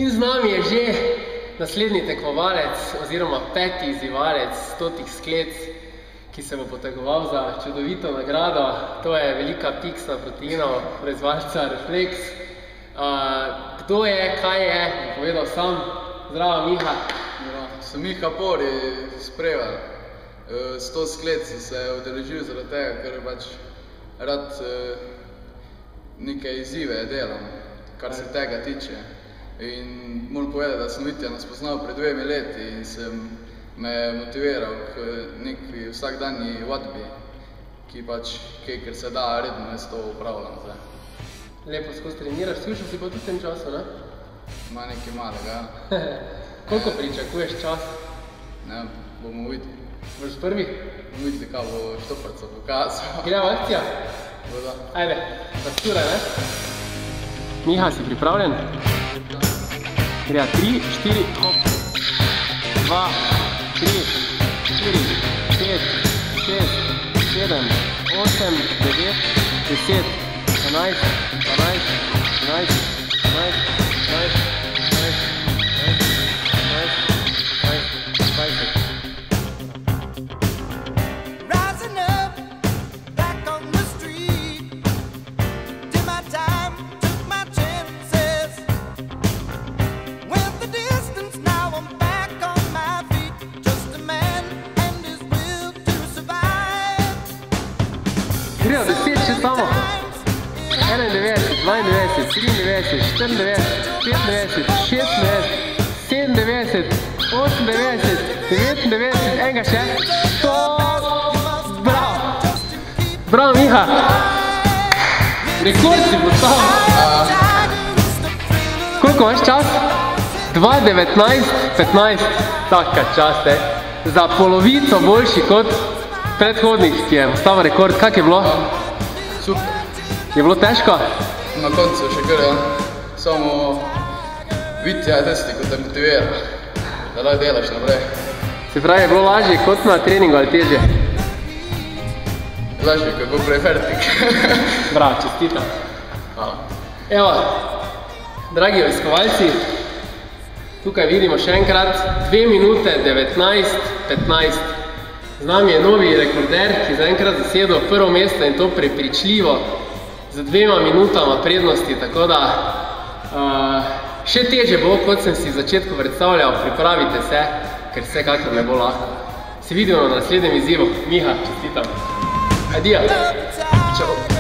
In z nami je že naslednji tekmovalec oziroma peti izzivalec 100 sklec, ki se bo potegoval za čudovito nagrado. To je velika piksna proteinov proizvajalca Reflex. Kdo je, kaj je, bo povedal sam. Zdravo, Miha. Sem Miha Pori iz Prevalj. 100 sklec se je udeležil zaradi tega, ker pač rad neke izzive delam, kar se tega tiče. In moram povedati, da sem Mitjana spoznal pred 2 leti in sem me motiviral k neki vsakdanji vadbi, ki pač, ker se da, redno jaz to upravljam zdaj. Lepo skozi treniraš, slušal si pa tudi v tem času, ne? Ma nekaj malega, Koliko pričakuješ čas? Ne, bomo videli. Boš prvi? Bomo videli, kaj bo Štoparca pokazal. Gremo akcija? Voda. Ajde, nasturaj, ne? Miha, si pripravljen? Gremo 3, 4, hop. 2, 3, 4, 5, 6, 7, 8, 9, 10, 11, 12, 13, 14, 15, 16, 17, 10 še samo. 91, 92, 93, 94, 95, 96, 97, 98, 99, enega še. 100! Bravo! Bravo, Miha! Rekord si postavil! Koliko imaš čas? 2:19, 15. Taka čast, za polovico boljši kot predhodnik, ki je postavil rekord. Kak je bilo? Super. Je bilo težko? Na koncu še kar, ja. Samo Vitja je tisti, ko te motivira, da lahko delaš naprej. Se pravi, je bilo lažje kot na treningu ali težje? Lažje, ko je bil prej fertik. Bravo, čestitam. Hvala. Evo, dragi obiskovalci, tukaj vidimo še enkrat 2 minute 19, 15. Z nami je novi rekorder, ki zaenkrat zasedel prvo mesto in to prepričljivo z 2 minutama prednosti, tako da še težje bo, kot sem si v začetku predstavljal. Pripravite se, ker vsekakor ne bo lahko. Se vidimo na naslednjem izzivu. Miha, čestitam. Adijo. Čau.